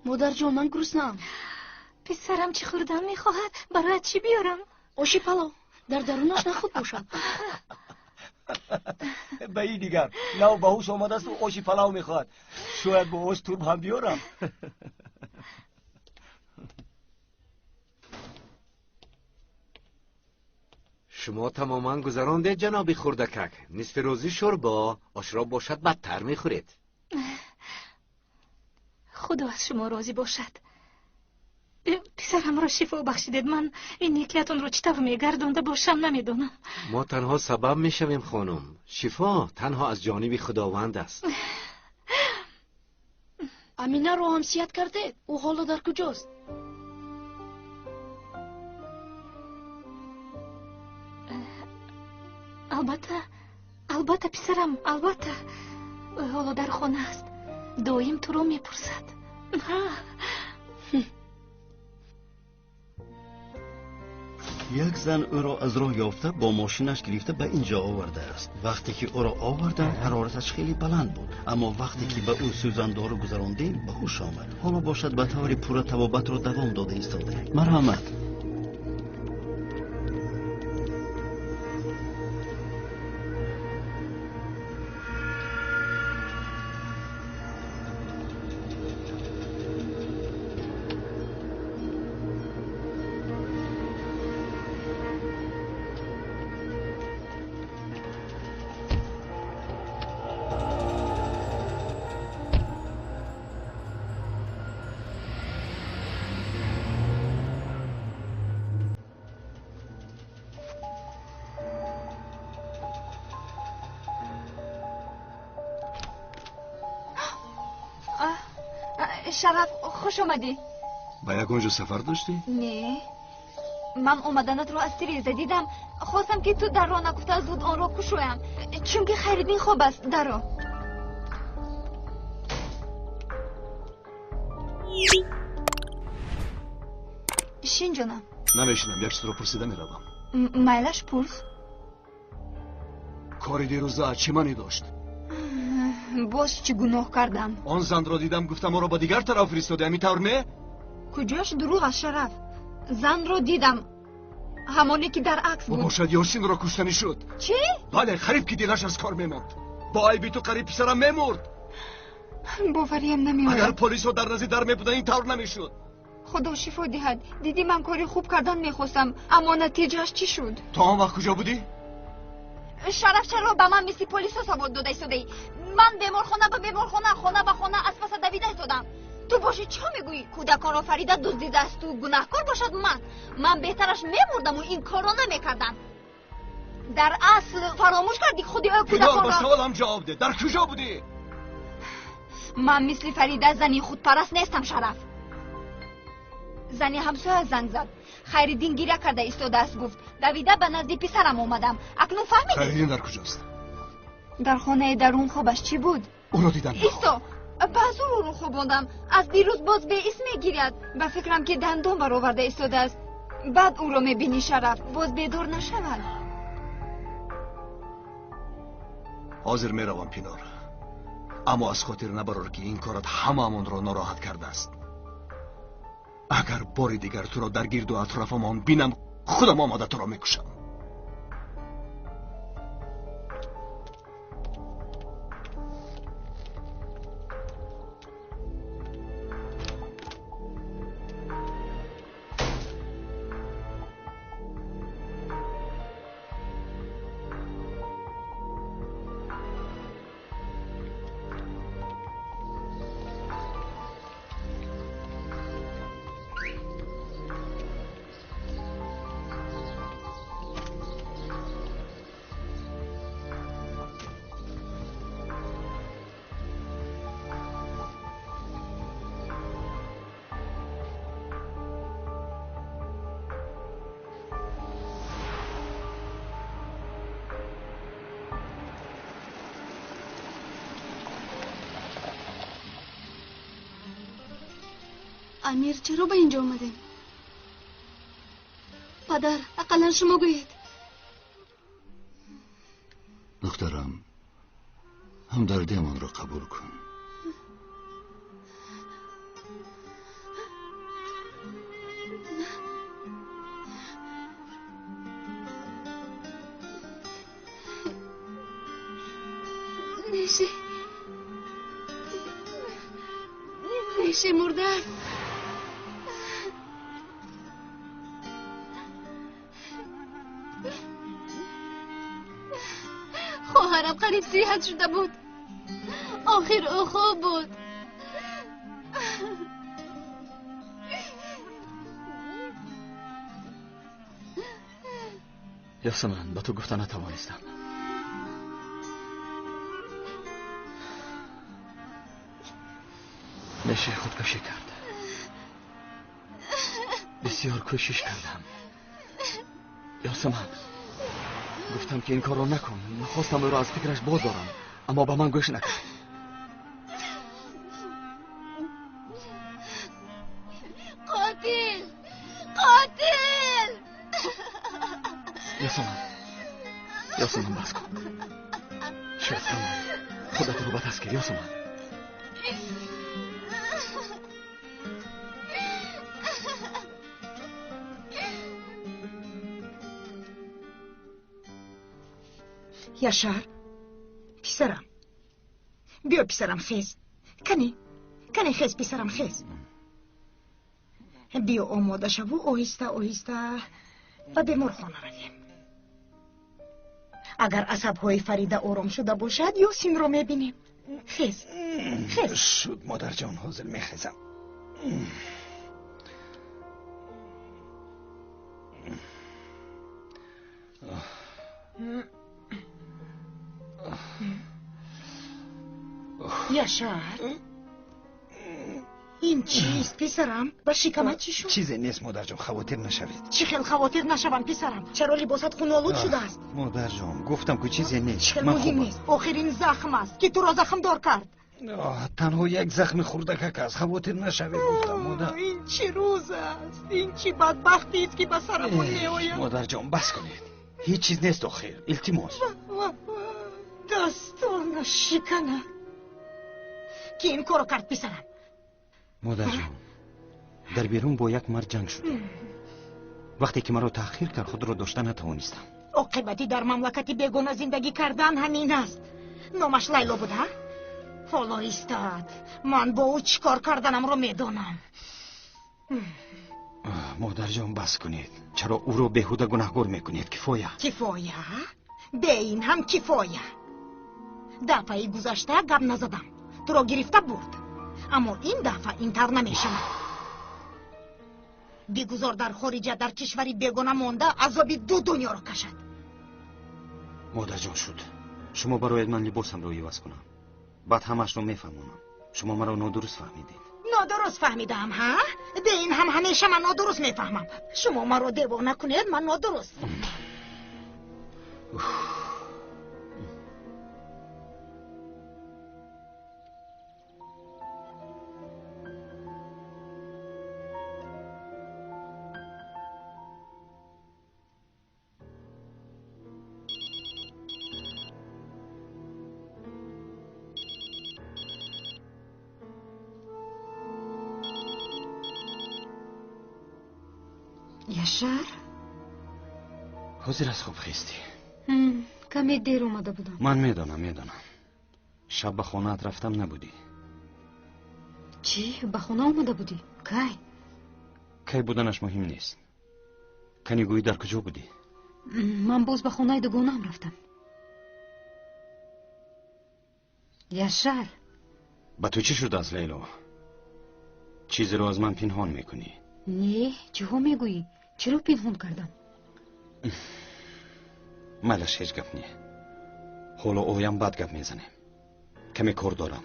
مادر جان من گرسنه‌ام. پسرم چی خوردن میخواهد؟ برایت چی بیارم؟ آشی پلو در درونش نخود باشد. به این دیگر نو به هوش آمده است و آشی پلاو میخواد. شاید با آش تورم هم بیارم. شما تماما گذرانده جناب خردکک. نصف روزی شوربا آشراب باشد بدتر میخورید. خدا از شما راضی باشد. پسرم را شفا بخشیدید. من این نیکیتون رو چطور میگردونده باشم نمیدونم. ما تنها سبب میشویم خانم. شفا تنها از جانب خداوند است. امینه رو همسیت کرده. او حالا در کجاست؟ البته پسرم، البته حالا در خانه است. دایم تو رو میپرسد. یک زن او را از راه یافته با ماشینش گرفته به اینجا آورده است. وقتی که او را آوردن حرارتش خیلی بلند بود، اما وقتی که به او سوزندار گذراندیم به هوش آمد. حالا باشد به طور پورا توابت را دوام داده ایستاده. مرحمت. شرف خوش اومدی. با یگانجا سفر داشتی؟ نه، من اومدنت رو از تریزه دیدم. خواستم که تو در راه نگفته زود آن را کشویم، چون که خیلی خوب است در راه. شین جانم. نمیشنم، یک چیز رو پرسیده میروم. میلش پرس. کاری دیروز از چی منی داشت؟ باز چی گناه کردم؟ آن زن را دیدم گفتم ما را با دیگر طرف فرستاده، همینطور نه؟ کجاش دروغ است شرف. زن را دیدم، همانی که در عکس بود. باشد یاشین را کشتنی شد. چی؟ بله، خریب که دلش از کار میماند. با عیبی تو قریب پسرم میمرد. باوریم نمیاد. اگر پلیس ها در نزد در میبودن این طور نمیشد. خدا شفا دهد. دیدی من کاری خوب کردن میخواستم، اما نتیجهش چی شد؟ تو آن وقت کجا بودی؟ شرف چرا به من مثل پلیس ها سواد داده ایستادی؟ من بیمارخانه به بیمارخانه، خانه به خانه از پس دویده ایستادم. تو باشی چه میگویی؟ کودکان را فریده دزدیده است و گناهکار باشد من بهترش میمردم و این کار را نمیکردم. در اصل فراموش کردی خودی کودکان را. سوالم جواب ده. در کجا بودی؟ من مثل فریده زنی خودپرست نیستم شرف. زنی همسایه زنگ زد، خیردین گیره کرده ایستاده است. گفت دویده به نزد پسرم اومدم. اکنون فهمیدی؟ خیردین در کجاست؟ در خانه درون خوابش. چی بود؟ او را دیدم. ایستا پس او رو خواباندم. از دیروز باز به اسم میگیرد. به فکرم که دندان برآورده ایستاده است. بعد او رو میبینی شرف، باز بیدار نشود. حاضر میروم پینار، اما از خاطر نبرار که این کارت هممون را ناراحت کرده است. اگر باری دیگر تو را در گرد و اطرافمان بینم خودم آماده تو را میکشم. امیر چرا به اینجا آمده؟ پدر اقلا شما گویید. دخترم، همدردی من را قبول کن. شمرده است. خواهرم قریب صحت شده بود. آخر او خوب بود. یاسمن با تو گفتن نتوانستم. میشه خودکشی کرد. بسیار کوشش کردم. یاسمن گفتم که این کار رو نکن. خواستم او را از فکرش باز دارم، اما با من گوش نکرد. قاتل قاتل. یاسمن بس کن. شاید خودت رو بتست کن یاسمن. یاشار پسرم بیا پسرم خیز. کنی خیز پسرم خیز. بیا آماده شو و آهسته آهسته و به مرخانه رویم. اگر عصب‌های فریده آرام شده باشد یاسین رو میبینیم. خیز شد مادر جان، حاضر میخیزم. یاشار این چیست پسرم؟ با شکمت چی شد؟ چیزی نیست مادر جان، خواطر نشوید. چی خیل خواطر نشوم پسرم؟ چرا لباست خونالود شده است؟ مادر جان گفتم که چیزی نیست. خیل مهم نیست. آخرین زخم است که تو را زخم دار کرد. تنها یک زخم خوردکک است. خواطر نشوید گفتم مادر. این چی روز است؟ این چی بدبختی است که به سرمون میآید؟ مادر جان بس کنید، هیچ چیز نیست آخر. التماس دستان شکنه که این کارو کرد پسرم. مادر جان در بیرون با یک مرد جنگ شد. وقتی که مرا تأخیر کرد خود را داشته نتوانستم. عاقبتی در مملکتی بیگانه زندگی کردن همین است. نامش لیلا بود ها؟ حالا ایستاد. من با او چیکار کردنم رو میدونم. مادر جان بس کنید. چرا او رو بیهوده گناهکار میکنید؟ کفایه. به این هم کفایه. دفعه گذشته گپ نزدم، تو را گرفته برد، اما این دفعه اینطور نمیشم. بگذار در خارج در کشوری بیگانه مانده عذابی دو دنیا را کشد. مادر جان شد شما برای من لباسم رو عوض کنم، بعد همش رو میفهمونم. شما مرا نادرست فهمیدید. نادرست فهمیدم ها؟ به این هم همیشه من نادرست میفهمم. شما مرا دیوانه کنید من نادرست. یاشار حاضر از خوب خیستی؟ کمی دیر اومده بودم. من میدانم. شب به خانه‌ات رفتم نبودی. چی؟ به خونه اومده بودی؟ کی بودنش مهم نیست. کنی گویی در کجا بودی؟ من باز به خونه دوگانم رفتم. یاشار با تو چی شد از لیلا؟ چیزی رو از من پنهان میکنی؟ نه چه میگویی؟ چرا پنهان کردم؟ مالش هیچ گپ نیه. حالا اویم بد گپ میزنه. کمی کار دارم.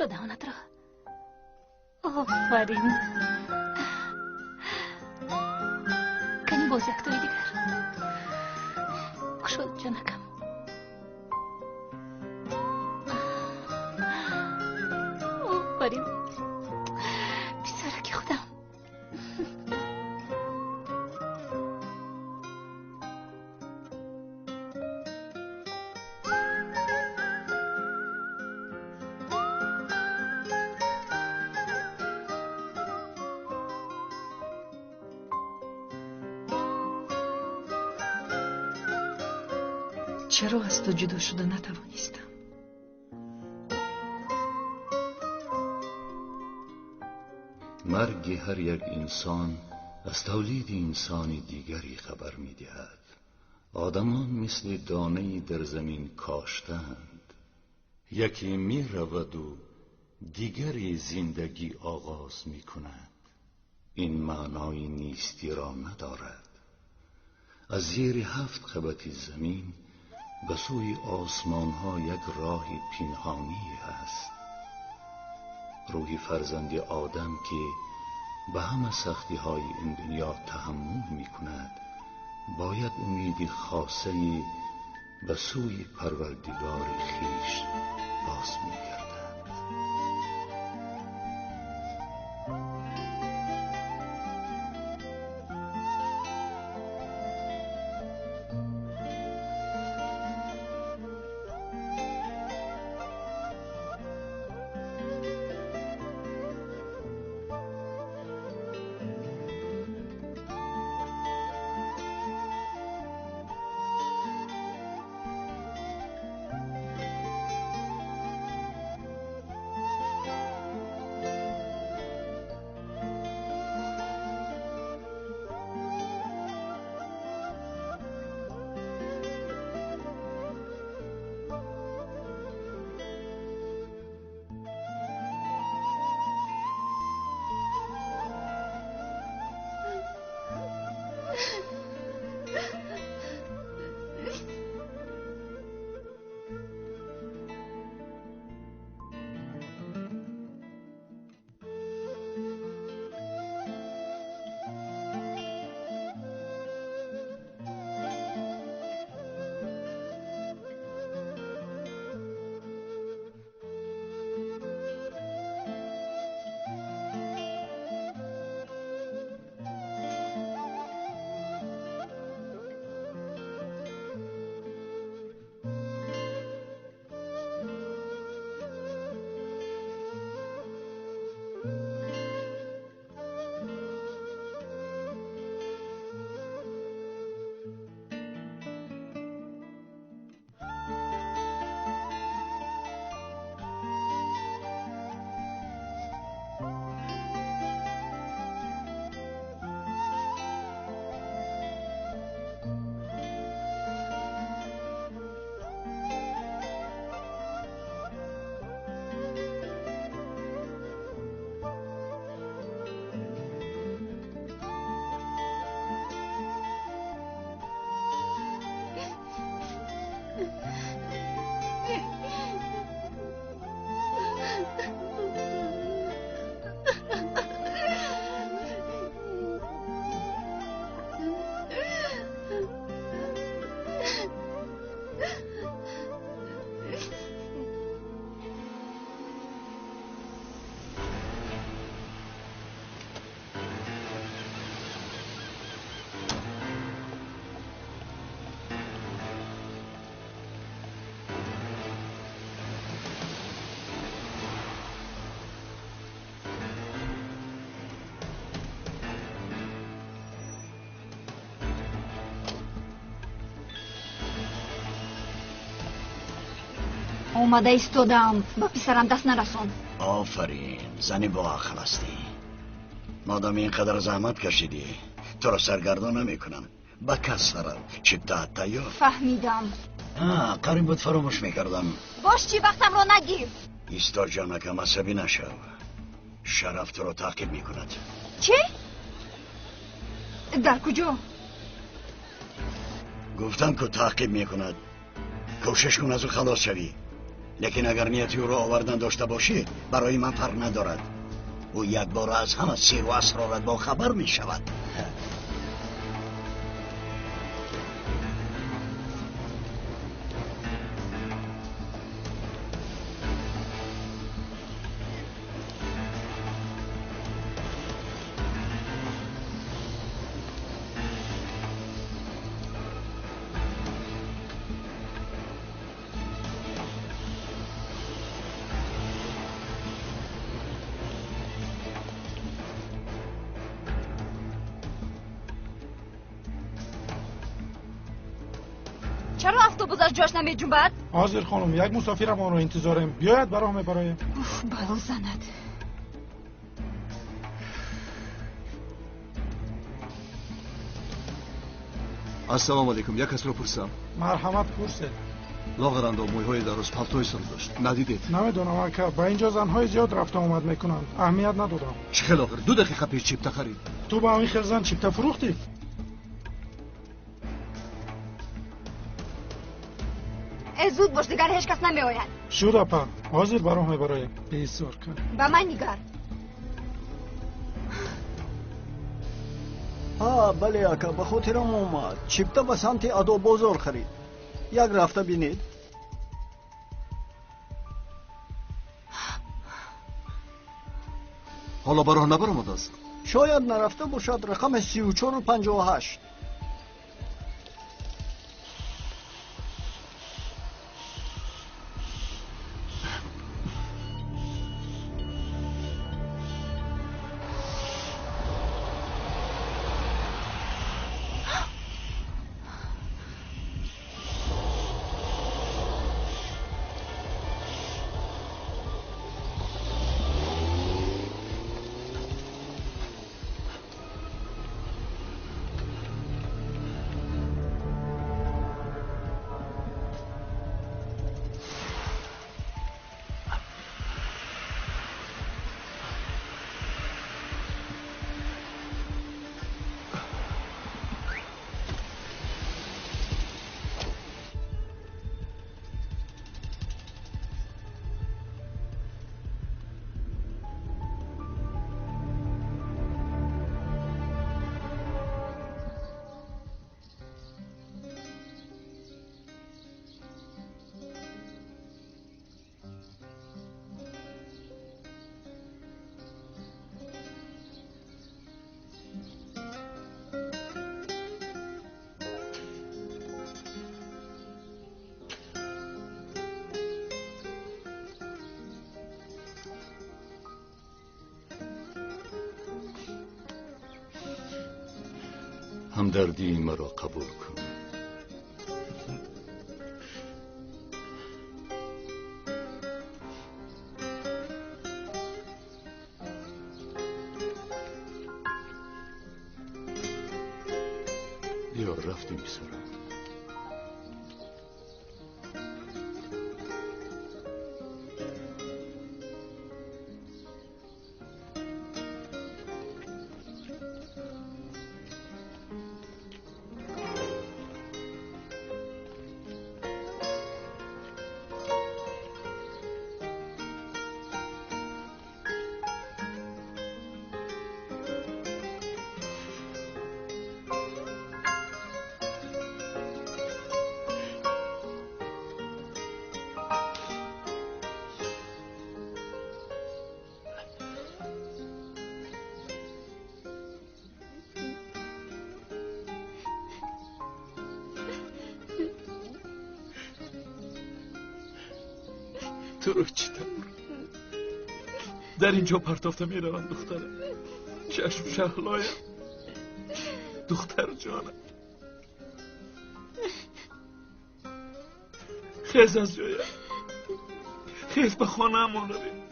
شده آنت را. آفرین. کنی باز یک توی دیگر کشود جنکم. آفرین پسرک خودم. چرا از تو جدا شده نتوانستم؟ مرگ هر یک انسان از تولید انسان دیگری خبر می دهد. آدمان مثل دانه‌ای در زمین کاشتند، یکی می رود و دیگری زندگی آغاز می کند. این معنای نیستی را ندارد. از زیر 7 خبط زمین به سوی آسمان ها یک راه پنهانی است. روح فرزند آدم که به همه سختی های این دنیا تحمل می کند باید امید خاصه به سوی پروردگار خویش باز می گردد. اومده ایستادم، با پسرم دست نرسون. آفرین، زنی با عقل هستی. مادام اینقدر زحمت کشیدی تو را سرگردان نمی کنم. با کس سرم شدت تیار. فهمیدم. قریم بود فراموش میکردم. باش چی وقتم رو نگیر. ایستا جانکم، عصبی نشو. شرف تو رو تعقیب میکند. چی؟ در کجا؟ گفتم که تعقیب میکند. کوشش کن از او خلاص شوی. لیکن اگر نیتی او را آوردن داشته باشی برای من فرق ندارد. او یک بار از همه سیر و اسرارت با خبر می شود. چرا اتوبوس جاش نمیجنبد؟ حاضر خانم، یک مسافر ما رو انتظاریم. بیاید برام برایم. بلو زند. السلام علیکم. یک کس رو پرسم. مرحمت پرسید. لاغرند و مویهای دراز پالتوی سر داشت. ندیدید؟ نمیدونم اکا. با اینجا زنهای زیاد رفت آمد میکنند. اهمیت ندادم. چه لاغر؟ 2 دقیقه پیش چیپتا خرید. تو با همین خرزن چیپتا فروختی؟ زود باش، دیگر هیچ کس نمی آید. شد اپا. حاضر برام برایم. بیسار کن. به من نگر. بله اکا، به خاطرم اومد. چیپتا به سمت ادو بازار خرید. یک رفته بینید. حالا براه نبرمد است. شاید نرفته باشد. رقم 34 و 58. همدردی مرا قبول کن. یا رفتیم سرم. تو رو چیتم در اینجا پرتافته میروم دخترم. چشم شهلایم، دختر جانم. خیز از جایم، خیز به خانه همون رویم.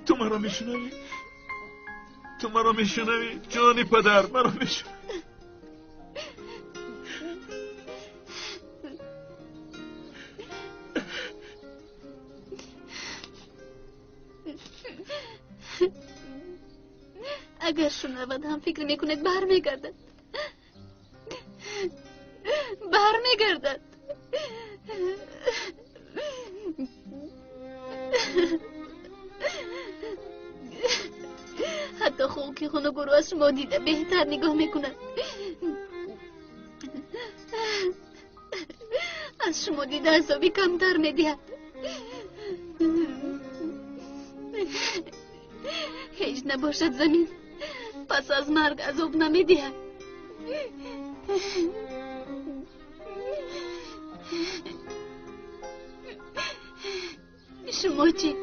تو مرا میشنوی؟ تو مرا میشنوی؟ جانی پدر مرا میشنوی؟ اگر شنود هم فکر میکند برمیگردد. برمیگردد. حتی خوب که خونه گروه از شما دیده بهتر نگاه میکنند. از شما دیده عذابی کمتر میدهد. هیچ نباشد زمین پس از مرگ عذاب نمیدهد. شما چی؟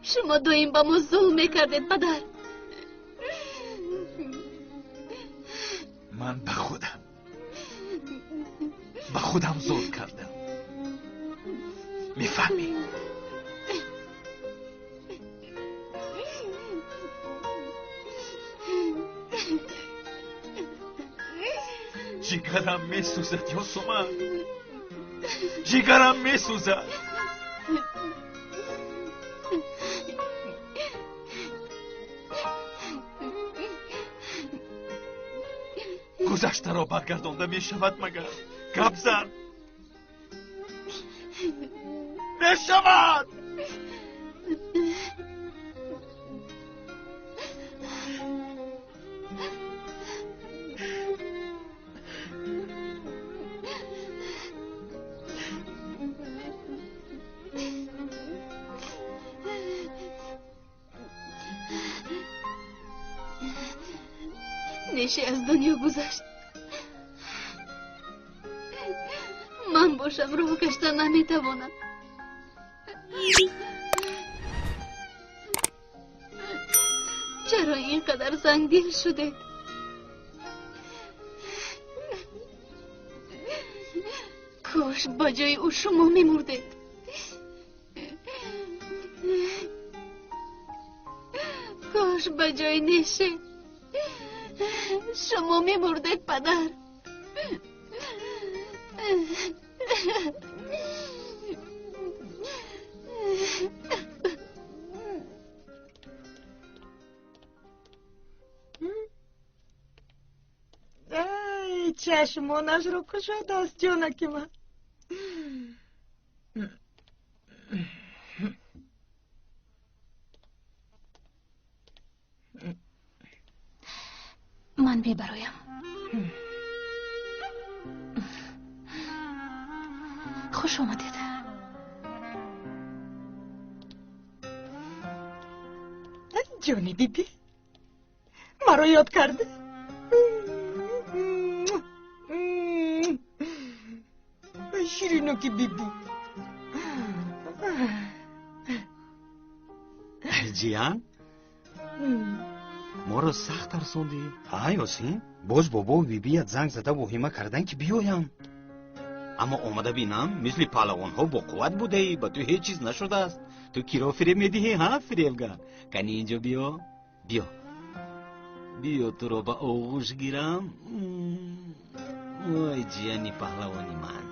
شما دویم با ما ظلم میکردید پدر. من به خودم ظلم کردم. میفهمی؟ جیگرم میسوزد یاسومن، جیگرم میسوزد. گذشته را برگردانده می شود مگر؟ گپ زن می شود. نشه از دنیا گذشت. من باشم راه گشتن نمیتوانم. چرا اینقدر سنگدل شده؟ کاش با جای او شما میمردید. کاش با جای نشه شما میمردید پدر. ای چشمانش رو کشد از جانک من. من بیبرایم. خوش آمدید. جانی بیبی مرا یاد کرده. شیرینوکی بیبی. جیان ما رو سخت ترسوندی. ها یاسین باز بابا و بیبیت زنگ زده و همه کردن که بیایم، اما اومده بینم مثل پهلوان ها با قوت بوده ای، با تو هیچ چیز نشده است. تو کی را فریب میدهی ها فریبگر؟ کنی اینجا بیا بیا تو رو با آغوش گیرم. وای جیانی پهلوانی من.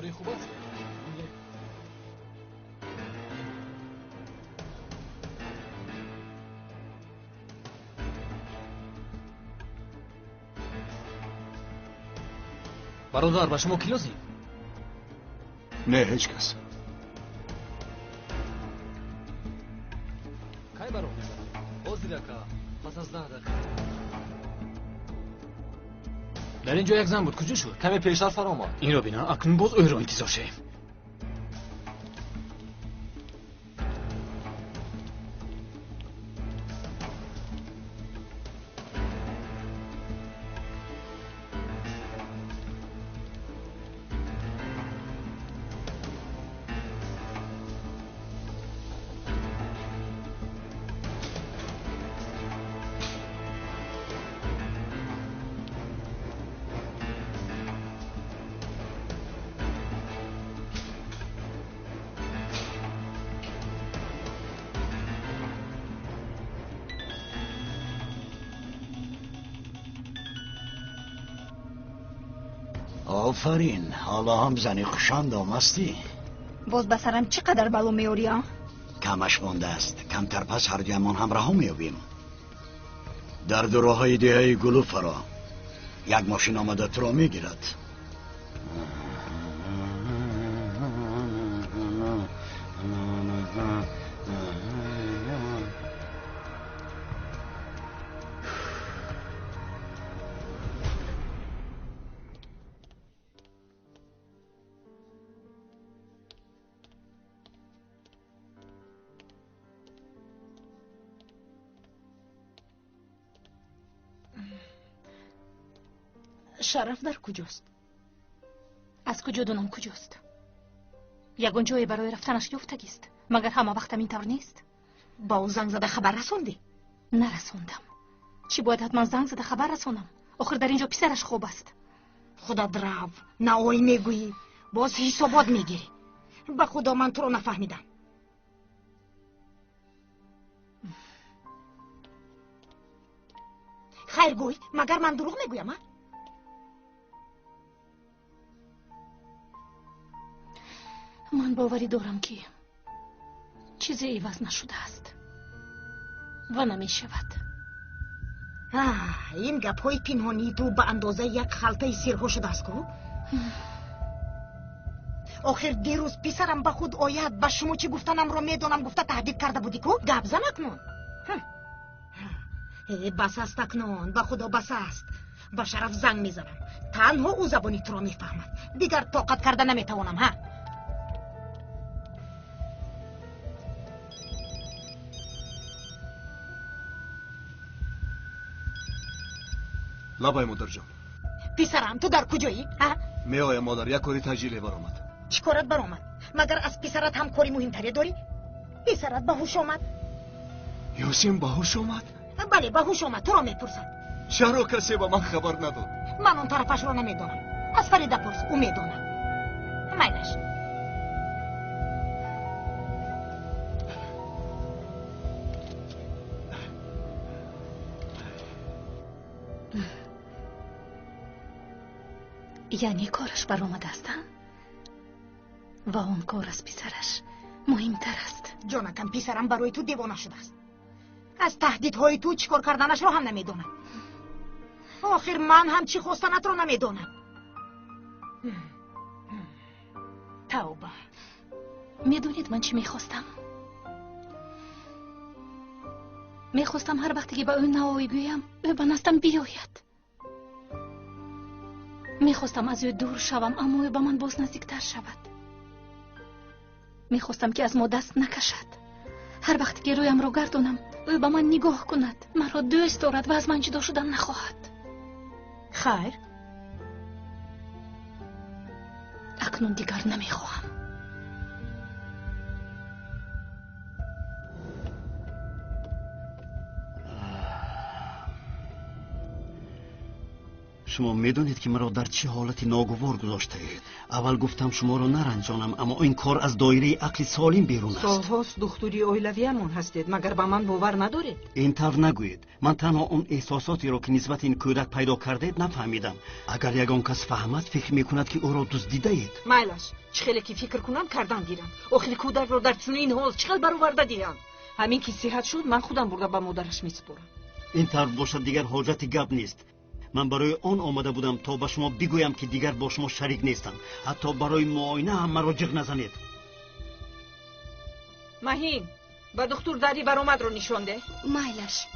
کارای خوب است. برادر با شما کیازی؟ نه هیچ کس. کی برو؟ حاضر که پس از 10 دقیقه. در اینجا یک زن بود، کجا شد؟ کمی پیشتر فرا آمد. این رو بینا، اکنون باز او رو انتظار شیم. آفرین، حالا هم زنی خوشاندام هستی. باز بسرم چقدر بلو میوری ها؟ کمش مانده است، کمتر پس هر دویمان هم رها میابیم. در دوراهای دیهای گلو فرا یک ماشین آمده تو را میگیرد. شرف در کجاست؟ از کجا دونم کجاست؟ یگان جایی برای رفتنش یافتگیست. مگر همه وقتم اینطور نیست؟ با او زنگ زده خبر رسوندی؟ نرسوندم. چی باید حتما زنگ زده خبر رسونم؟ آخر در اینجا پسرش خوب است. خدا درو، نه اوی میگویی باز حسابات میگیری. به خدا من تو رو نفهمیدم. خیر گوی، مگر من دروغ میگویم؟ من باوری دارم که چیزی عوض نشده است و نمی شود. این گپ های پنهانی تو به اندازه یک خلطه سیرها شده است کو؟ آخر دیروز پسرم به خود آید به شما چی گفتنم را میدانم گفته تهدید کرده بودی کو؟ گپ زن اکنون. بس است اکنون، به خدا بس است. با شرف زنگ میزنم، تنها او زبانی تو را میفهمد، دیگر طاقت کرده نمیتوانم. ها لبای مادر جان. پسرم تو در کجایی؟ می آیم مادر، یک کاری تجلیل برآمد. چی کارت برآمد؟ مگر از پسرت هم کاری مهمتری داری؟ پسرت به هوش آمد؟ یاسین به هوش آمد؟ بله به هوش آمد، تو را میپرسد. چرا کسی به من خبر نداد؟ من اون طرفش را نمیدانم، از فریده پرس، او میداند. میلش یعنی کارش برآمده است و اون کار از پسرش مهمتر است. جانکم پسرم برای تو دیوانه شده است. از تهدیدهای تو چیکار کردنش رو هم نمیدونم. آخر من هم چی خواستنت رو نمیدونم. توبه. میدونید من چی میخواستم؟ میخواستم هر وقتی که به اون نوایی گویم او به نستم بیاید. میخواستم از او دور شوم اما او به من باز نزدیکتر شود. میخواستم که از ما دست نکشد. هر وقتی که رویم رو گردونم او به من نگاه کند، مرا دوست دارد و از من جدا شدن نخواهد. خیر، اکنون دیگر نمیخواهم. شما میدونید که مرا در چه حالتی ناگوار گذاشته اید. اول گفتم شما را نرنجانم، اما این کار از دایره عقل سالم بیرون است. سالهاست دختری اویلویمون هستید، مگر به من باور ندارید؟ اینطور نگویید. من تنها اون احساساتی را که نسبت این کودک پیدا کردید نفهمیدم. اگر یگان کس فهمد فکر میکند که او را دزدیده اید. مایلش چخیلی که فکر کنم کردن گیرم. آخری کودک را در چنین حال چقدر برآورده دیدم. همین که صحت شد من خودم برده به مادرش میسپارم. اینطور باشد دیگر حاجت گپ نیست. من برای آن آمده بودم تا به شما بگویم که دیگر با شما شریک نیستم. حتی برای معاینه هم مرا جغ نزنید. مهین به دکتر داری برآمد رو نشان ده. مایلش.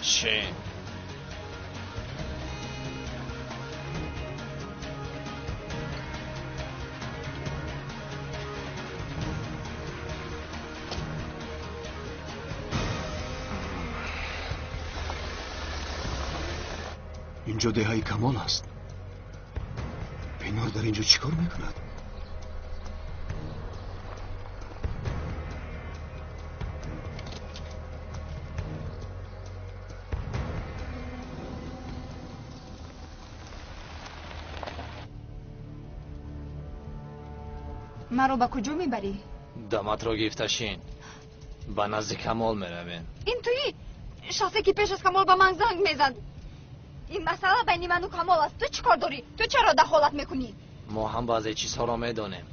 شین اینجا دههای کمال است. پینار در اینجا چیکار میکند؟ مرا به کجا میبری؟ دامت را گرفته شین. به نزد کمال میرویم. این تویی شخصی که پیش از کمال به من زنگ میزد. این مسئله بین من و کمال است. تو چی کار داری؟ تو چرا دخالت میکنی؟ ما هم بعضی چیزها را میدانیم.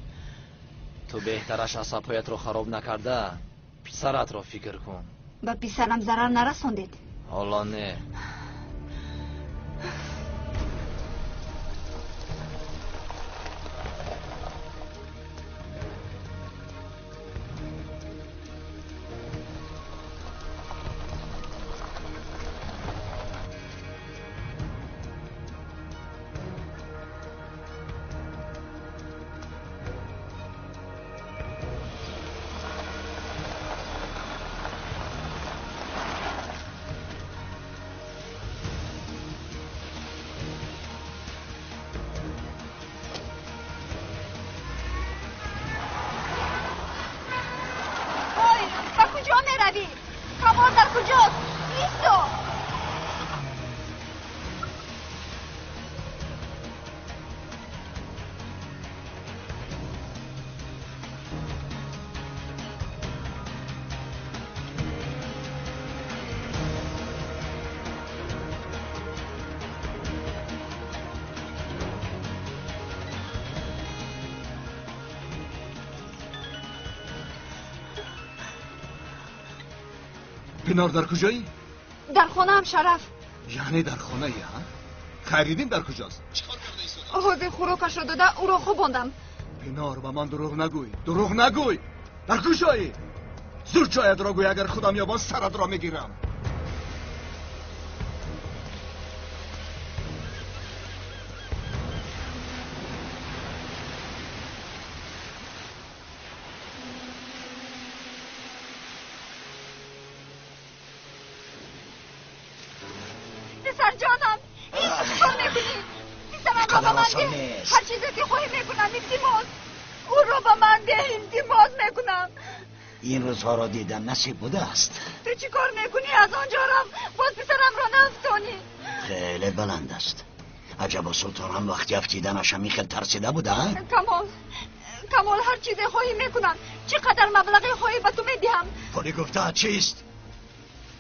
تو بهترش اعصابهایت را خراب نکرده پسرت را فکر کن. به پسرم ضرر نرساندید؟ حالا نه. کمال در کجاست؟ ایستو! پینار در کجایی؟ در خانه هم شرف. یعنی در خانه ها؟ خریدین در کجاست؟ چیکار کرده ایستونه؟ حاضر خوراکش رو داده او را خواباندم. پینار با من دروغ نگوی. دروغ نگوی. در کجایی؟ زود جایت را گوی اگر خودم یابان سرت را میگیرم. پسر جانم این کار میکنی؟ پسرم را به من ده. هر چیزی که خواهی میکنم التماس او را به من ده. التماس میکنم. این روزها را دیدم نصیب بوده است. تو چی کار میکنی؟ از آنجا رم باز پسرم را نفتانی. خیلی بلند است. عجبا سلطان هم وقتی افتیدنش همی خیلی ترسیده بوده. کمال هر چیزی خواهی میکنم. چقدر مبلغی خواهی به تو میدهم؟ پولی گفته چیست؟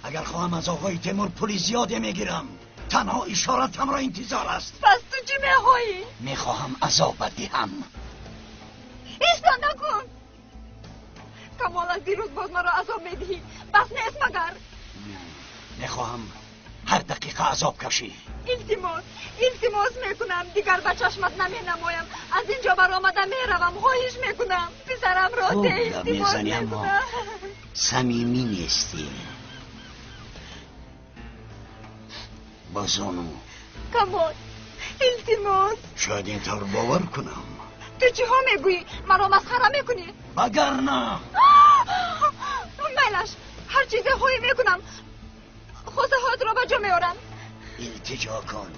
اگر خواهم از آقای تیمور پولی زیاده میگیرم. تنها اشارتم را انتظار است. پس تو چی میخواهی؟ میخواهم عذاب بدهم. ایستا نکن. کمال از دیروز باز مرا عذاب میدهی. بس نیست مگر؟ میخواهم هر دقیقه عذاب کشی. التماس میکنم دیگر به چشمت نمی نمایم. از اینجا برآمده میروم. خواهش میکنم پسرم را ده. التماس میکنم. صمیمی نیستی بازانو. کمال التماس. شاید این طور باور کنم. تو چی ها میگویی؟ مرا مسخره میکنی؟ مگر نه. میلش هر چیزی خواهی میکنم. خواسته خود را به جا میارم. التجا کن.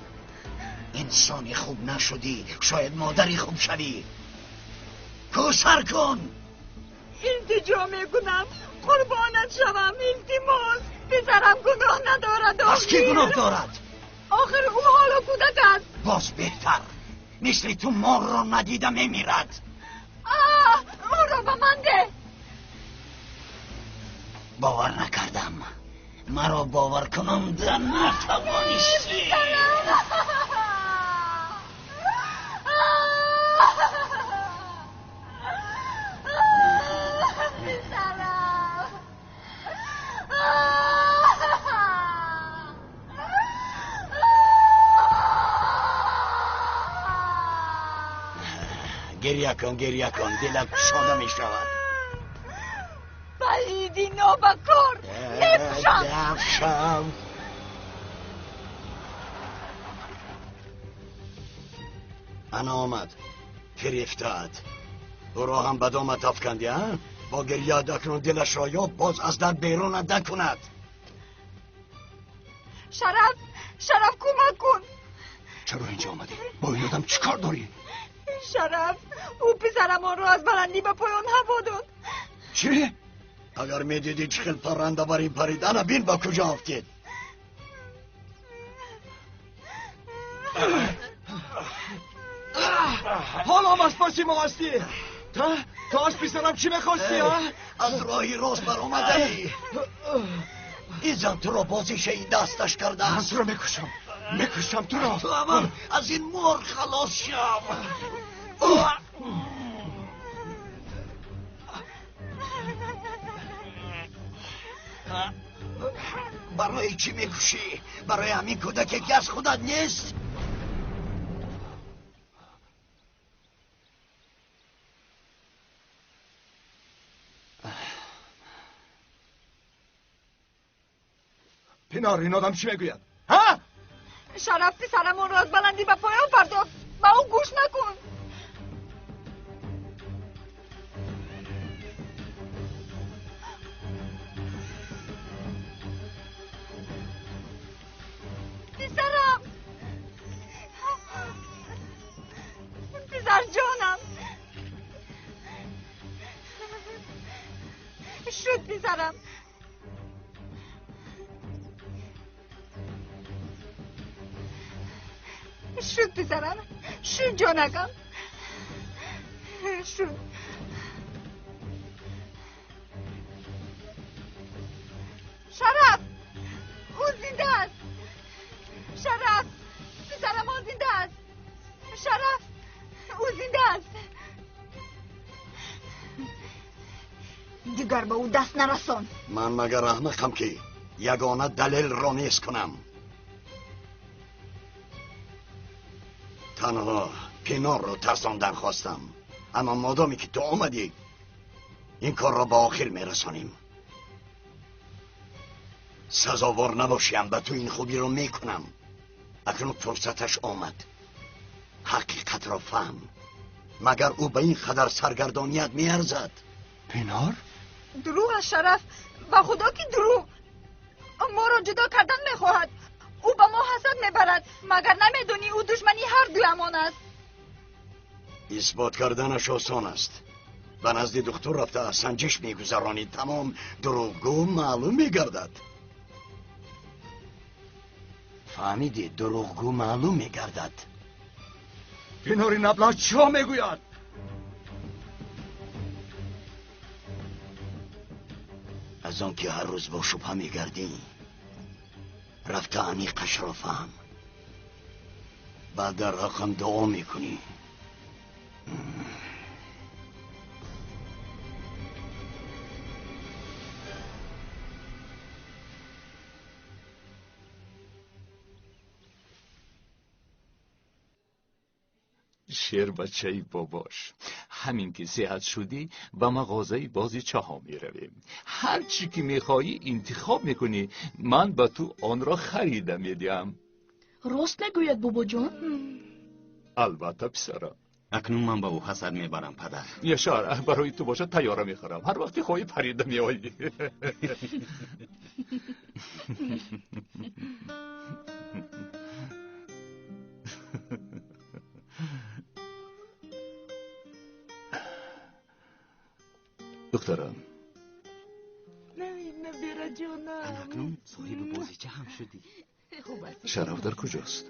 انسانی خوب نشدی، شاید مادری خوب شدی. کوسر کن. التجا میکنم. قربانت شوم. التماس. پسرم گناه ندارد. پس کی گناه دارد؟ آخر او حالا کودک است. باز بهتر. مثل تو مار را ندیده میمیرد. او را به من ده. باور نکردم. مرا باور کنم در نتوانستی. گریه کن دلت شاده می شود. بلیدی نابکار. نفشم. انا آمد گرفتاد. او را هم به دامت افکندی ها؟ با گریه دکن دلش را یا باز از در بیرون نکند. شرف کمک کن. چرا اینجا آمدی؟ با این آدم چیکار داری؟ شرف او پسرمان را از بلندی به پایان هوا داد. چی؟ اگر میدیدی چخیل پرنده بر این پرید انا بین با کجا افتید. حالا هم از پاسی ما هستی. تا از پسرم چی میخواستی ها؟ از راهی راست بر آمده ای. این زن تو را بازیشه ای دستش کرده. من تو را میکشم تو را. تو اول از این مور خلاص شم. برای چی میکشی؟ برای همین کودکی که از خودت نیست؟ پینار این آدم چی میگوید؟ ها؟ شرف پسرمان را از بلندی به پایان پرداخت. به او گوش نکن. پسر جانم. شد پسرم. شد پسرم. شد جانکم. شد. شرف او زنده است. شرف پسرم او زنده است. شرف او زنده است. دیگر به او دست نرسان. من مگر احمقم که یگانه دلیل را نیست کنم. تنها پینار رو ترساندن خواستم، اما مادامی که تو آمدی این کار را به آخر میرسانیم. سزاوار نباشیم به تو این خوبی رو میکنم. اکنون فرصتش آمد. حقیقت را فهم. مگر او به این قدر سرگردانیت میارزد؟ پینار؟ دروغ از شرف. به خدا که دروغ. ما را جدا کردن میخواهد. او به ما حسد میبرد. مگر نمیدونی او دشمنی هر دویمان است. اثبات کردنش آسان است. به نزد دکتر رفته سنجش میگذرانی تمام دروغگو معلوم میگردد. فهمیدی؟ دروغگو معلوم میگردد. پینار این ابله چه میگوید؟ از آن که هر روز با شبه میگردی رفته انیقش را فهم. بعد در حقم دعا میکنی. شیر بچه‌ی باباش، همین که صحت شدی با مغازه بازی چها می رویم. هر چی که میخوایی انتخاب میکنی، من به تو آن را خریده میدیم. راست نگوید بابا جان؟ البته پسرم. اکنون من به او حسد میبرم پدر. یشار برای تو باشد تیاره میخورم. هر وقتی خواهی پریده میایی. دخترم، نه بیره جانم. اکنون صاحب بازیچه هم شدی. شرف در کجاست؟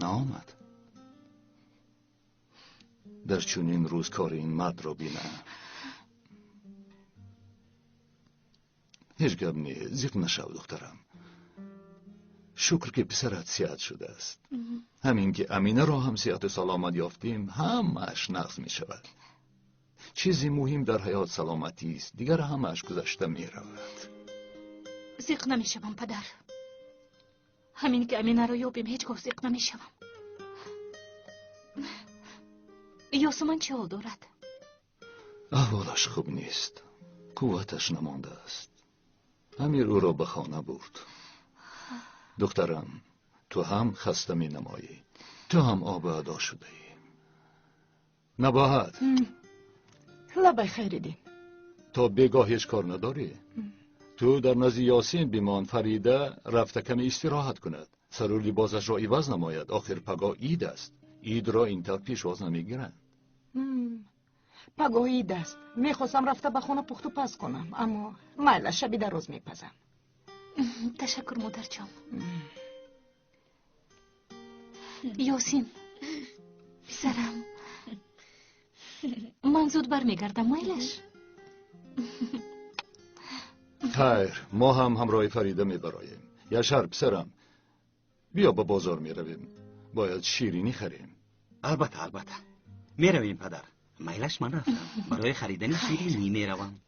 نآمد. در چونین روز کار این مرد را بینه. هیچ گپ نی، زیق نشو دخترم. شکر که پسرت صحت شده است. همین که امینه را هم صحت سلامت یافتیم، همش نقض می شود. چیزی مهم در حیات سلامتی است، دیگر همش گذشته می رود. زیق نمی شوم پدر. همین که امینه را یابیم هیچگاه زیق نمی شوم. یاسمن چه حال دارد؟ احوالش خوب نیست. قوتش نمانده است. امیر او را به خانه برد. دخترم، تو هم خسته می نمایی. تو هم آب ادا شده ای. نباید. لبای خیریدین. تا بگاه هیچ کار نداری؟ تو در نزد یاسین بیمان. فریده رفته کمی استراحت کند. سر و لباسش را عوض نماید. آخر پگاه عید است. عید را این طرف پیشواز نمیگیرند. پگاه عید است. میخواستم رفته به خونه پخت و پز کنم، اما میل شبی در روز میپزم. تشکر مادر جان. یاسین پسرم، من زود برمیگردم. میلش خیر، ما هم همراه فریده میبراییم. یشار پسرم، بیا به بازار میرویم. باید شیرینی خریم. البته میرویم پدر. میلش من رفتم. برای خریدن شیرینی میروم.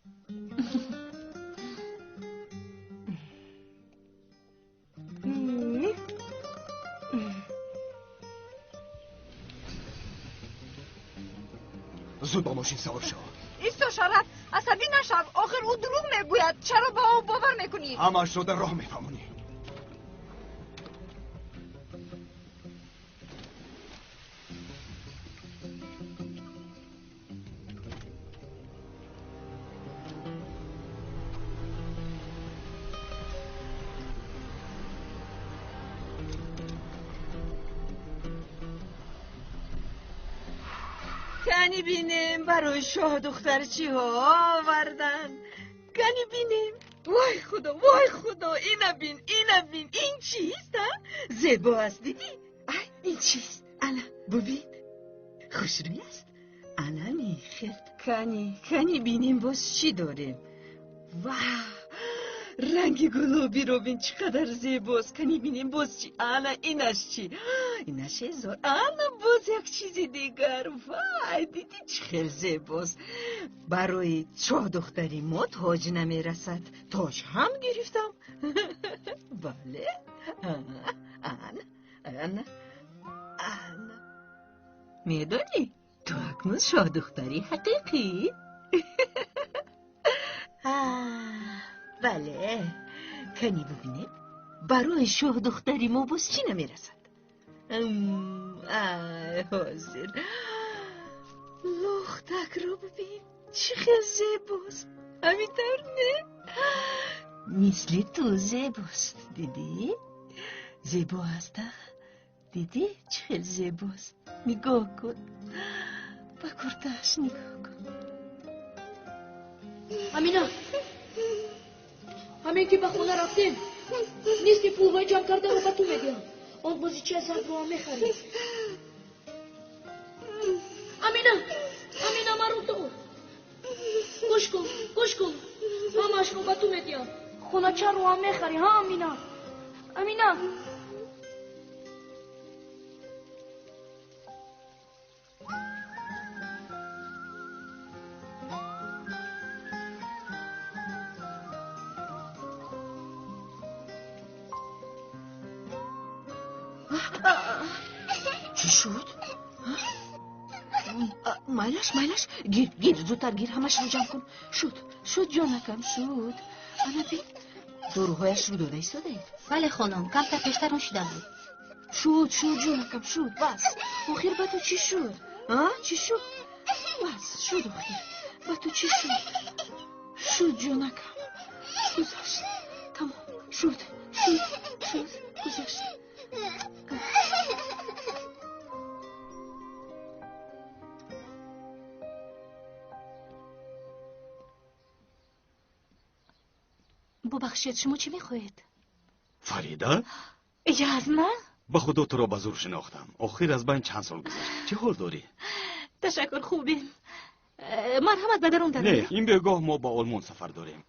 زود با ماشین سوار شو. ایستو شرف، عصبی نشو. آخر او دروغ میگوید. چرا با او باور میکنی؟ همش رو در راه میفهمونی. گنی بینیم برای شاه دختر چی ها آوردن. گنی بینیم. وای خدا اینا بین. این چیست ها؟ زیبا است دیدی؟ این چیست؟ انا ببین خوشروی است. انا نیخرد. کنی بینیم باز چی داریم. واه رنگ گلابی رو بین چقدر زیباست. کنی بینیم باز چی. انا اینش چی؟ اینش هزار. انا باز یک چیزی دیگر. وای دیدی چه خیلی زیباست. برای شاه دختری ما تاج نمیرسد. تاج هم گرفتم. بله. انا میدانی تو اکنون شاه دختری حقیقی. بله. کنی ببینیم برای شاه دختری ما باز چی نمیرسد. حاضر لختک رو ببین چه خیلی زیباست. همینطور نه؟ مثل تو زیباست. دیدی؟ زیبا هست. دیدی چه خیلی زیباست. نگاه کن با کرتاش نگاه کن. امینا، همین که به خونه رفتیم نیست که پولهای جمع کرده رو به تو میدیم. آن بازیچه زرد رو هم میخریم. امینا مرو تو گوش کن همش رو به تو میدیم. خونچه رو هم میخری ها امینا؟ امینا چی شد؟ مایلش گیر زودتر گیر همش رو جمع کن. شد جانکم شد. انا بین داروهایش رو داده ایستاده. بله خانم کمتر پیشتر شده بود. شد جانکم شد. بس آخر با تو چی شد؟ چی شد؟ بس شد آخر با تو چی شد جانکم گذشت تمام شد گذشت. ببخشید شما چی میخواهید؟ فریده؟ اجازه نه؟ به خدا تو را به زور شناختم. آخر از بین چند سال گذشت. چه حال داری؟ تشکر خوبیم. مرحمت به درون داریم. نه این بگاه ما با آلمان سفر داریم.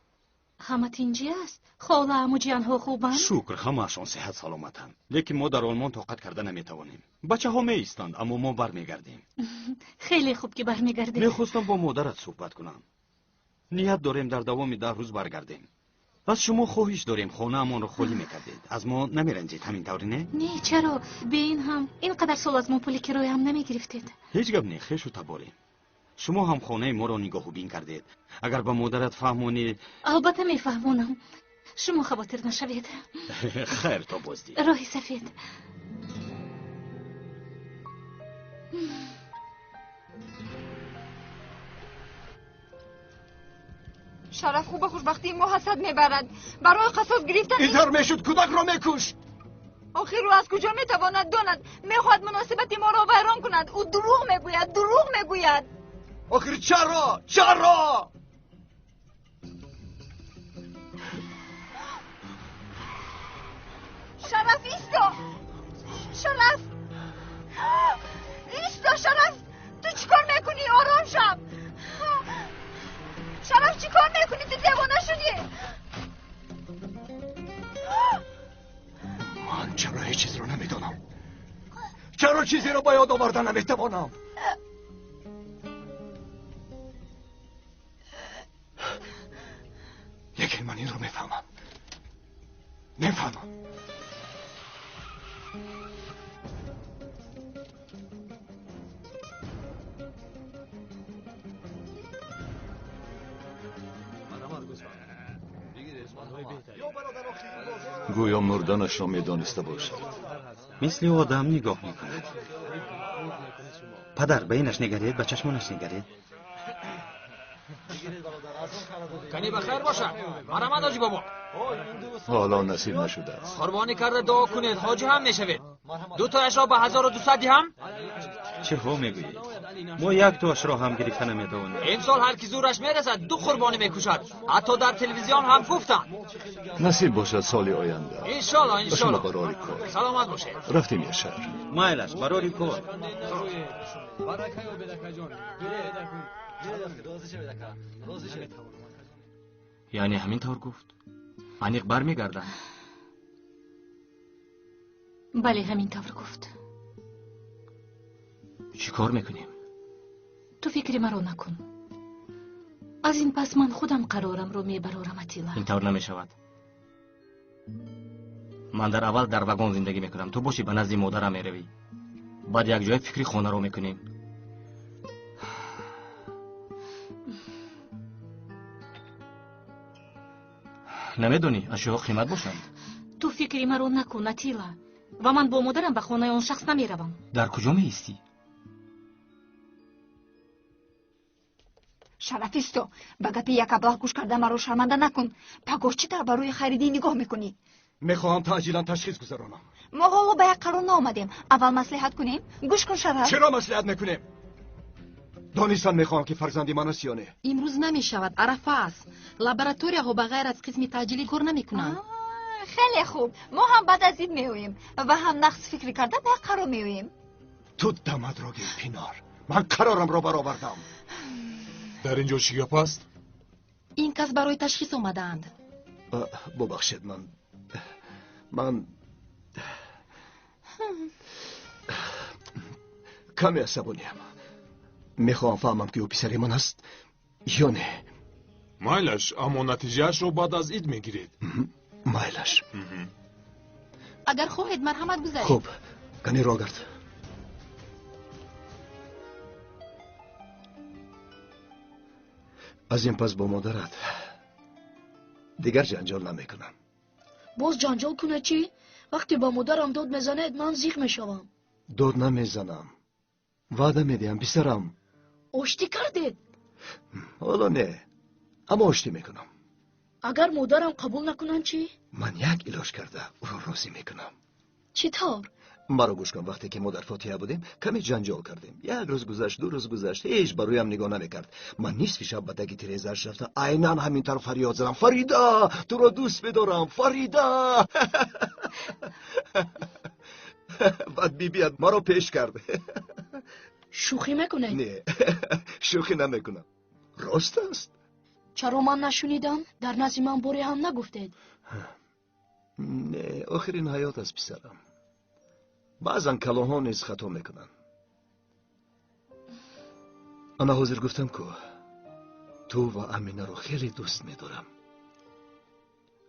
همت اینجا است؟ خاله عمو جان ها خوبن؟ شکر همه‌شان صحت سلامتند. لیکن ما در آلمان طاقت کرده نمیتوانیم. بچه ها می ایستند اما ما برمیگردیم. خیلی خوب که برمیگردیم. میخواستم با مادرت صحبت کنم. نیت داریم در دوام 10 روز برگردیم. از شما خواهش داریم خانه امان رو خالی میکردید. از ما نمیرنجید همین طوری نه؟ نه چرا؟ به این هم اینقدر سال از ما پول کرایه هم نمیگرفتید. هیچ گپ نه خوش و تباریم. شما هم خانه ما رو نگاه و بین کردید. اگر به مادرت فهمونی البته میفهمونم. شما خواطر نشوید. خیر تا بازدید. راهی سفید. شرف خوب خوشبختی ما حسد میبرد. برای قصاص گرفتن اینطور میشد کودک را میکش. آخر رو از کجا میتواند داند؟ میخواهد مناسبت ما را ویران کند. او دروغ میگوید. آخر چرا؟ شرف ایستا شرف تو چیکار میکنی؟ آرام شو. شرف چیکار میکنی؟ تو دیوانه شدی؟ من چرا هیچ چیز رو نمیدونم؟ چرا چیزی رو با یاد آوردن نمیتوانم؟ لیکن من این رو میفهمم. گویا مردنش را میدانسته باشد. مثل آدم نگاه میکند. پدر به اینش نگرید، به چشمانش نگرید. کنی بخیر باشه. مرحمت حاجی بابا. حالا نصیب نشده است. قربانی کرده دعا کنید حاجی هم میشوید. 2 تایش را به 1200 دهم. چه ها میگویید؟ ما 1 تاش را هم گرفته نمیتوانیم. این سال هر کی زورش میرسد 2 قربانی میکشد. حتی در تلویزیون هم گفتن. نصیب باشد سال آینده. انشالله. شما برای کار. سلامت باشید. رفتیم یه شهر. مایلش برای کار. یعنی همین طور گفت؟ انیق برمیگردن؟ بله همین طور گفت. چی کار میکنیم؟ تو فکری مرا نکن. از این پس من خودم قرارم رو میبرارم اتیلا. این طور نمیشود. من در اول در واگن زندگی میکنم. تو باشی به نزد مادرم میروی. بعد یک جای فکری خانه رو میکنیم. نمیدونی اشیاء قیمت باشند. تو فکری مرا نکن اتیلا. و من با مادرم به خانه اون شخص نمیروم. در کجا میستی؟ شرفیستو به گپ یک ابله گوش کرده مرا شرمنده نکن. پگاه چی در برای خریدی نگاه میکنی؟ میخواهم تعجیلا تشخیص گذارانم. ما حالا به یک قرار نآمدیم. اول مصلحت کنیم. گوش کن شرف. چرا مصلحت میکنیم؟ دانستن میخواهم که فرزندی من است یا نه؟ امروز نمیشود، عرفه است. لابراتوریا ها بغیر از قسم تاجیلی کار نمیکنند. خیلی خوب. ما هم بعد از این میویم و هم نقص فکری کرده به یک قرار میویم. تو دمت را گیر پینار. من قرارم را برآوردم. در اینجا چی گپ است؟ این کس برای تشخیص آمدند. ببخشید من کمی عصبانیم. میخوام فهمم که او پسر من است یا نه. مایلش، اما نتیجهش رو بعد از عید میگیرید. مایلش. اگر خواهید مرحمت گذارید. خوب، کنی را گرد. از این پس با مادرت دیگر جنجال نمیکنم. باز جنجال کنه چی؟ وقتی با مادرم داد میزنه من زیق میشوم. داد نمیزنم. وعده میدیم پسرم. آشتی کردید؟ حالا نه، اما آشتی میکنم. اگر مادرم قبول نکنن چی؟ من یک علاج کرده او را راضی میکنم. چطور؟ مرا گوش کن. وقتی که ما در فاتحه بودیم کمی جنجال کردیم. یک روز گذشت، 2 روز گذشت، هیچ برویم نگاه نمیکرد. من نصف شب به تگ تریزش رفتم، عیناً همین طرف فریاد زدم: فریدا تو را دوست بدارم فریدا. بعد بیاد مرا پیش کرد. شوخی میکنه؟ نه شوخی نمیکنم، راست است. چرا من نشنیدم؟ در نزد من باری هم نگفتید. نه، آخرین حیات است پسرم. بعضا کلاها نیز خطا میکنن. انا حاضر گفتم که تو و امینه رو خیلی دوست میدارم.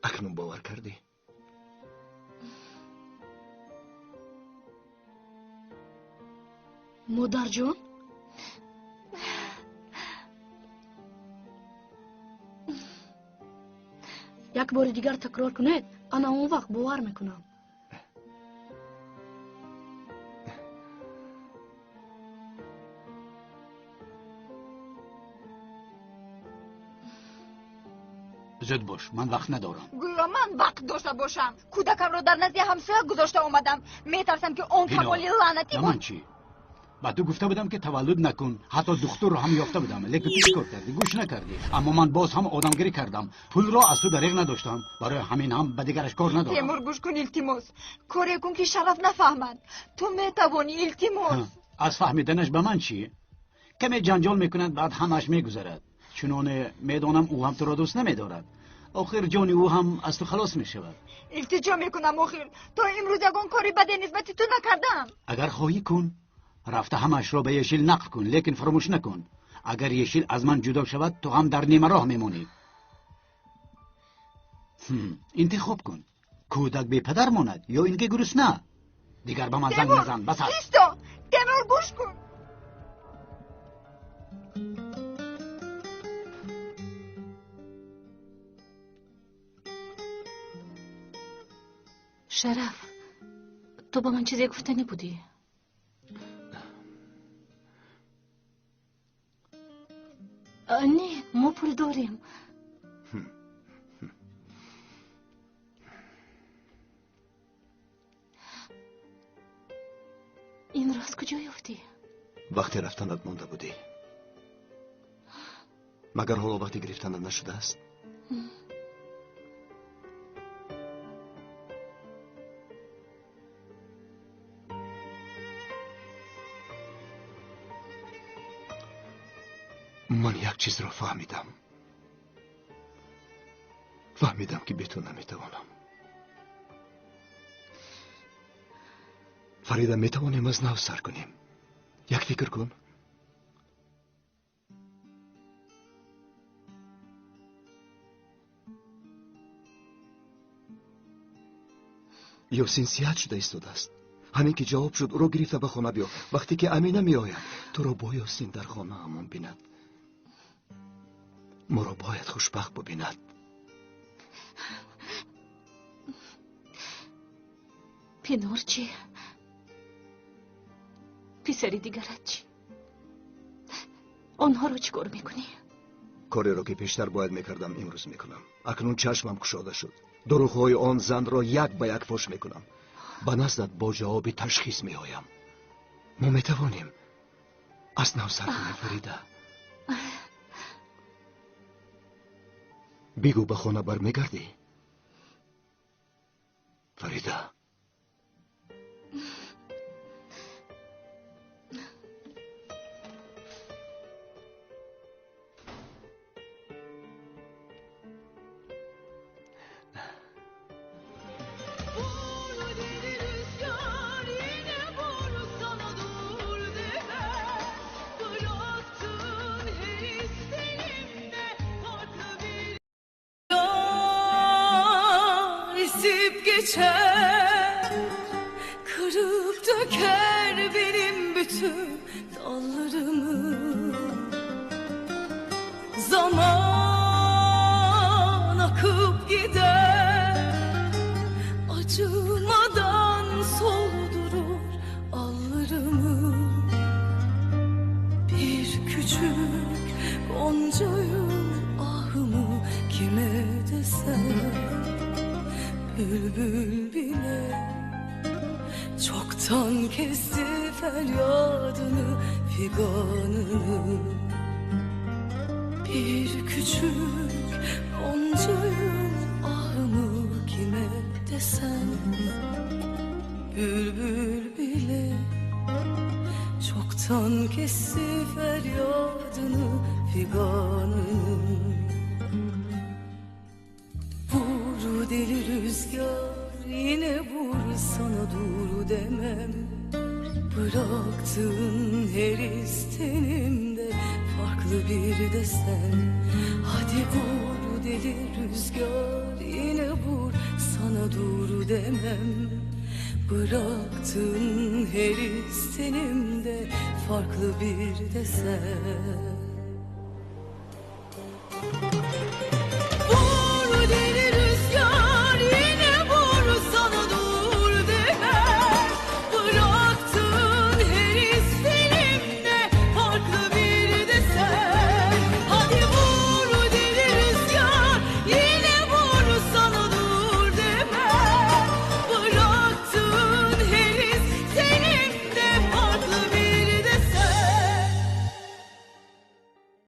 اکنون باور کردی؟ مادر جون؟ یک بار دیگر تکرار کنید، انا اون وقت باور میکنم. زود باش، من وقت ندارم. گویا من وقت داشته باشم. کودکم رو در نزد همسایه گذاشته اومدم. میترسم که اون کمالی لعنتی من چی؟ با تو گفته بودم که تولد نکن، حتی دختر رو هم یافته بودم، لیکن تو چیکار کردی؟ گوش نکردی. اما من باز هم آدمگیری کردم، پول را از تو دریغ نداشتم، برای همین هم به دیگرش کار ندارم. تیمور گوش کن التماس، کاری کن که شرف نفهمند. تو میتوانی التماس. از فهمیدنش به من چی؟ کمی جنجال میکند بعد همش میگذرد. چنانه میدانم او هم تو را دوست نمیدارد. آخر جان او هم از تو خلاص میشود. التجا میکنم آخر، تا امروز یگان کاری بده نسبت تو نکردم. اگر خواهی کن، رفته همش را به یشیل نقل کن، لیکن فراموش نکن اگر یشیل از من جدا شود تو هم در نیمه راه میمونی. انتخاب کن، کودک بی پدر ماند یا اینکه گرسنه. دیگر به من زنگ نزن. بس است. تیمور گوش کن. شرف، تو با من چیزی گفتنی بودی؟ نه، ما پول داریم. این راست کجا یافتی؟ وقتی رفتنت مونده بودی. مگر حالا وقتی گرفتنت نشده است؟ من یک چیز را فهمیدم که به تو نمیتوانم. فریده میتوانیم از نو سر کنیم. یک فکر کن. یاسین صحت شده ایستاده است. همین که جواب شد او را گرفته به خانه بیا. وقتی که امینه میآید تو را با یاسین در خانه همان بیند. ما را باید خوشبخت ببیند. پینور چی؟ پسری دیگرت چی؟ آنها رو چیکار میکنی؟ کاری را که پیشتر باید میکردم امروز میکنم. اکنون چشمم گشاده شد. دروغ‌های آن زن را یک به یک فاش میکنم. به نزدت با جواب تشخیص میآیم. ما میتوانیم از نو سر کنیم فریده. بگو به خانه برمیگردی؟ فریده. gelip geçer, kırıp döker benim bütün dallarımı. Zaman akıp gider, acımadan soldurur allarımı. Bir küçük goncayım ahımı kime desem, bülbül bile çoktan kesti feryadını, figanını. Bir küçük goncayım ahımı kime desem, bülbül bile çoktan kesti feryadını, figanını. Vur deli rüzgar yine vur, sana dur demem. Bıraktığın her istenimde farklı bir desen. Hadi vur deli rüzgar yine vur, sana dur demem. Bıraktığın her istenimde farklı bir desen.